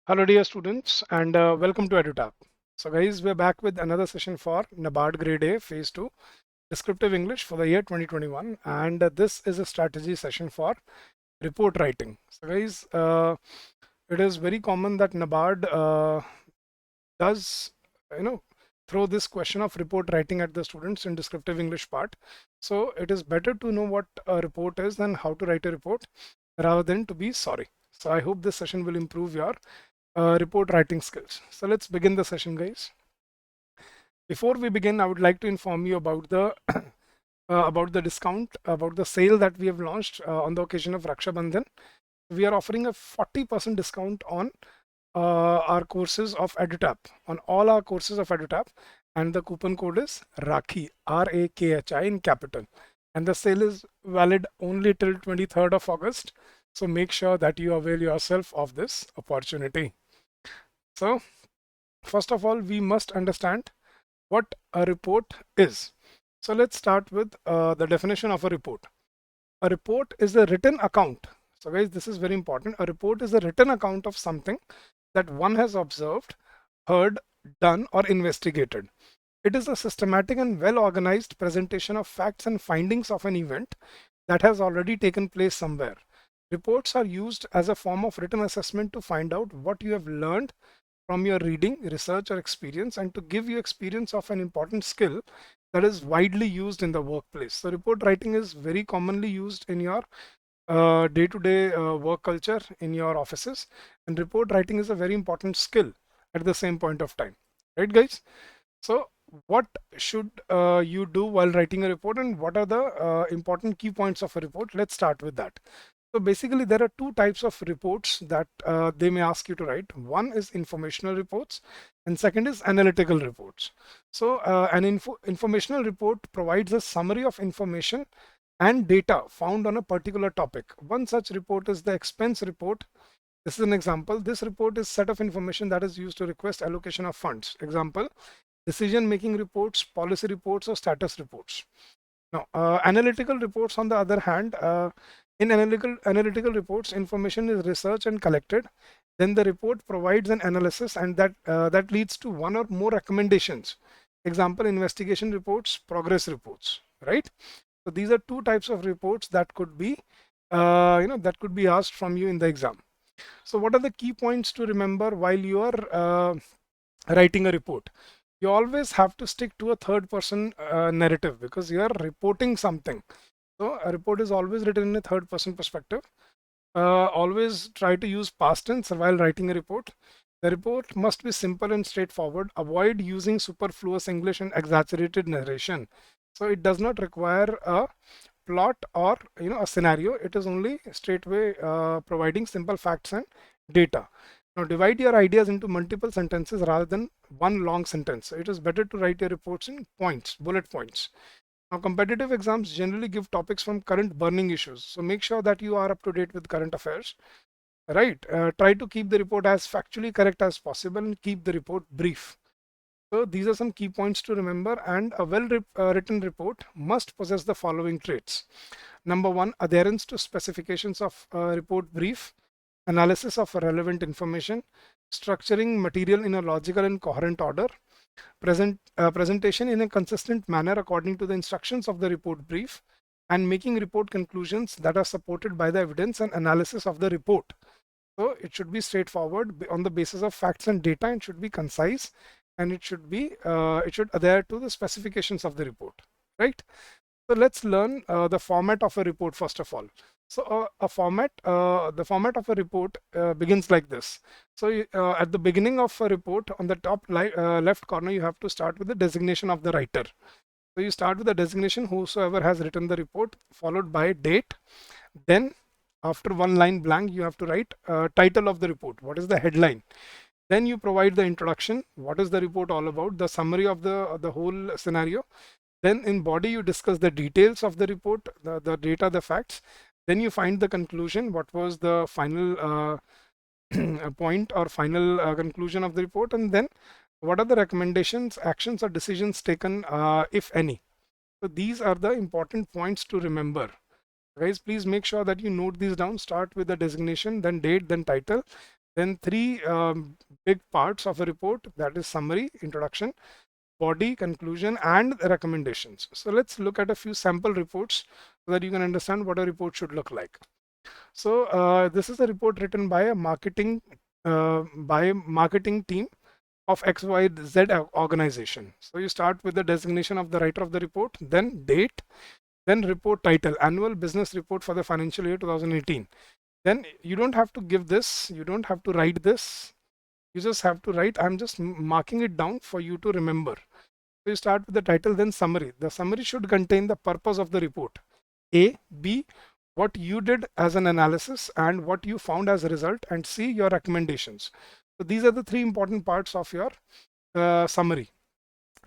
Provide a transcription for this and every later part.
Hello dear students and welcome to EduTap. So guys, we're back with another session for NABARD Grade A Phase 2 Descriptive English for the year 2021, and this is a strategy session for report writing. So guys, it is very common that NABARD does you know throw this question of report writing at the students in descriptive English part. So it is better to know what a report is than how to write a report rather than to be sorry. So I hope this session will improve your report writing skills. So let's begin the session, guys. Before we begin, I would like to inform you about the discount, about the sale that we have launched on the occasion of Raksha Bandhan. We are offering a 40% discount on our courses of EduTap, on all our courses of EduTap, and the coupon code is RAKHI, RAKHI in capital. And the sale is valid only till 23rd of August. So make sure that you avail yourself of this opportunity. So first of all, we must understand what a report is. So let's start with the definition of a report. A report is a written account. So guys, this is very important. A report is a written account of something that one has observed, heard, done, or investigated. It is a systematic and well organized presentation of facts and findings of an event that has already taken place somewhere. Reports are used as a form of written assessment to find out what you have learned from your reading, research, or experience, and to give you experience of an important skill that is widely used in the workplace. So report writing is very commonly used in your day-to-day work culture in your offices, and report writing is a very important skill at the same point of time, right guys? So what should you do while writing a report, and what are the important key points of a report? Let's start with that. So basically, there are two types of reports that they may ask you to write. One is informational reports, and second is analytical reports. So an informational report provides a summary of information and data found on a particular topic. One such report is the expense report. This is an example. This report is set of information that is used to request allocation of funds. Example, decision-making reports, policy reports, or status reports. Now, analytical reports, on the other hand, in analytical reports, information is researched and collected. Then the report provides an analysis, and that leads to one or more recommendations. Example, investigation reports, progress reports, right? So these are two types of reports that could be, that could be asked from you in the exam. So what are the key points to remember while you are writing a report? You always have to stick to a third person narrative because you are reporting something. So a report is always written in a third person perspective. Always try to use past tense while writing a report. The report must be simple and straightforward. Avoid using superfluous English and exaggerated narration. So it does not require a plot or a scenario. It is only straightway providing simple facts and data. Now divide your ideas into multiple sentences rather than one long sentence. So it is better to write your reports in points, bullet points. Now competitive exams generally give topics from current burning issues. So make sure that you are up to date with current affairs. Right. Try to keep the report as factually correct as possible and keep the report brief. So these are some key points to remember, and a well-written report must possess the following traits. Number one, adherence to specifications of report brief, analysis of relevant information, structuring material in a logical and coherent order, presentation in a consistent manner according to the instructions of the report brief, and making report conclusions that are supported by the evidence and analysis of the report. So it should be straightforward on the basis of facts and data, and should be concise, and it should adhere to the specifications of the report, right? So let's learn the format of a report first of all. So the format of a report begins like this. So at the beginning of a report, on the top left corner, you have to start with the designation of the writer. So you start with the designation, whosoever has written the report, followed by date. Then after one line blank, you have to write title of the report. What is the headline? Then you provide the introduction. What is the report all about? The summary of the whole scenario. Then in body, you discuss the details of the report, the data, the facts. Then you find the conclusion. What was the final point or final conclusion of the report? And then what are the recommendations, actions, or decisions taken, if any? So these are the important points to remember. Guys, please make sure that you note these down. Start with the designation, then date, then title, Then three big parts of a report, that is summary, introduction, body, conclusion, and recommendations. So let's look at a few sample reports so that you can understand what a report should look like. So this is a report written by a marketing team of XYZ organization. So you start with the designation of the writer of the report, then date, then report title, annual business report for the financial year 2018. Then you don't have to give this, you don't have to write this, you just have to write, I'm just marking it down for you to remember. So you start with the title, then summary. The summary should contain the purpose of the report. A, B, what you did as an analysis and what you found as a result, and C, your recommendations. So these are the three important parts of your summary.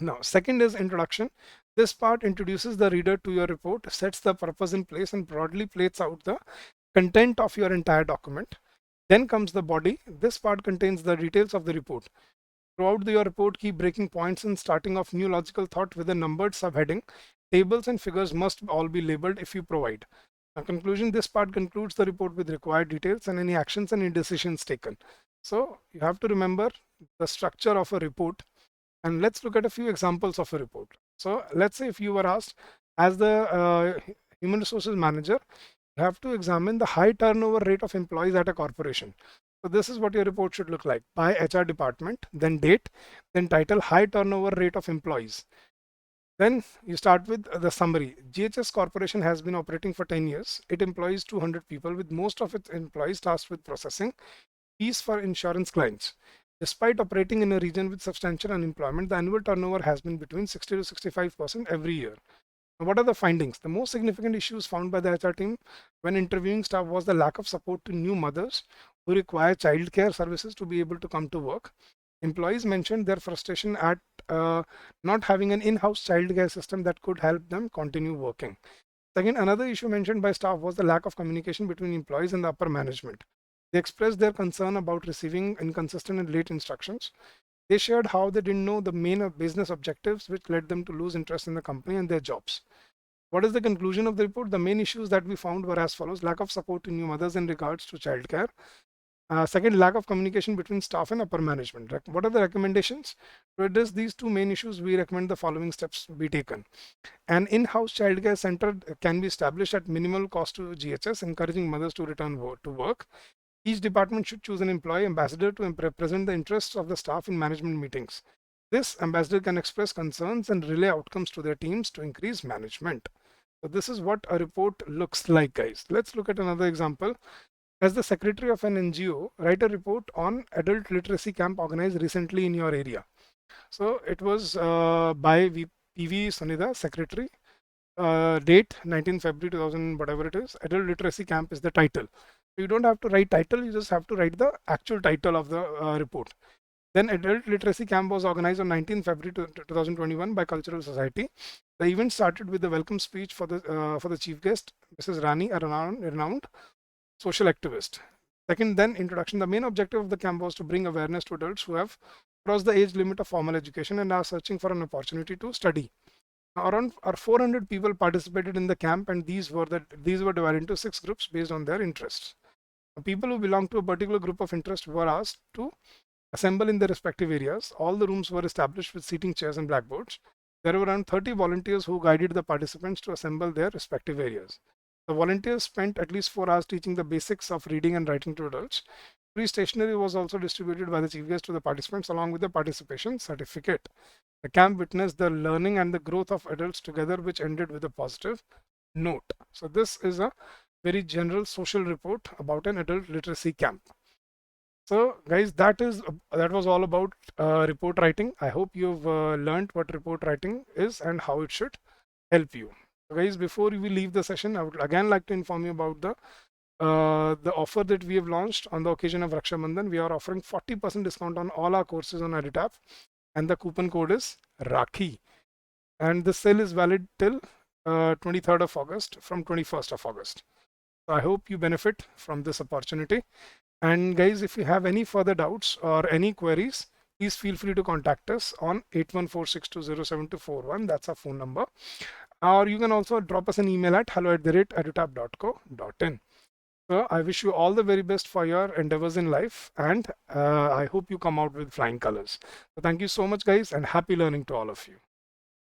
Now, second is introduction. This part introduces the reader to your report, sets the purpose in place, and broadly plays out the content of your entire document. Then comes the body. This part contains the details of the report. Throughout your report, keep breaking points and starting off new logical thought with a numbered subheading. Tables and figures must all be labeled if you provide. Now, conclusion, this part concludes the report with required details and any actions and any decisions taken. So you have to remember the structure of a report. And let's look at a few examples of a report. So let's say if you were asked as the human resources manager, you have to examine the high turnover rate of employees at a corporation. So this is what your report should look like. By HR department, then date, then title, high turnover rate of employees. Then you start with the summary. GHS Corporation has been operating for 10 years. It employs 200 people, with most of its employees tasked with processing fees for insurance clients. Despite operating in a region with substantial unemployment, the annual turnover has been between 60 to 65% every year. Now, what are the findings? The most significant issues found by the HR team when interviewing staff was the lack of support to new mothers who require childcare services to be able to come to work. Employees mentioned their frustration at not having an in-house childcare system that could help them continue working. Second, another issue mentioned by staff was the lack of communication between employees and the upper management. They expressed their concern about receiving inconsistent and late instructions. They shared how they didn't know the main business objectives, which led them to lose interest in the company and their jobs. What is the conclusion of the report? The main issues that we found were as follows: lack of support to new mothers in regards to childcare. Second, lack of communication between staff and upper management. What are the recommendations? To address these two main issues, we recommend the following steps be taken. An in-house childcare center can be established at minimal cost to GHS, encouraging mothers to return to work. Each department should choose an employee ambassador to represent the interests of the staff in management meetings. This ambassador can express concerns and relay outcomes to their teams to increase management. So this is what a report looks like, guys. Let's look at another example. As the secretary of an NGO, write a report on adult literacy camp organized recently in your area. So it was by PV Sunida, secretary. Date 19 February 2000, whatever it is. Adult literacy camp is the title. You don't have to write title, you just have to write the actual title of the report. Then adult literacy camp was organized on 19 February 2021 by Cultural Society. The event started with the welcome speech for the chief guest, Mrs. Rani, a renowned social activist. Second, then introduction. The main objective of the camp was to bring awareness to adults who have crossed the age limit of formal education and are searching for an opportunity to study. Around 400 people participated in the camp, and these were divided into 6 groups based on their interests. People who belong to a particular group of interest were asked to assemble in their respective areas. All the rooms were established with seating chairs and blackboards. There were around 30 volunteers who guided the participants to assemble their respective areas. The volunteers spent at least 4 hours teaching the basics of reading and writing to adults. Free stationery was also distributed by the chief guest to the participants along with the participation certificate. The camp witnessed the learning and the growth of adults together, which ended with a positive note. So this is a very general social report about an adult literacy camp. So guys, that was all about report writing. I hope you've learned what report writing is and how it should help you. So guys, before we leave the session, I would again like to inform you about the offer that we have launched on the occasion of Raksha Bandhan. We are offering 40% discount on all our courses on EduTap, and the coupon code is Rakhi. And the sale is valid till 23rd of August from 21st of August. So I hope you benefit from this opportunity. And guys, if you have any further doubts or any queries, please feel free to contact us on 8146207241. That's our phone number. Or you can also drop us an email at hello@edutap.co.in. So I wish you all the very best for your endeavors in life, and I hope you come out with flying colors. So thank you so much, guys, and happy learning to all of you.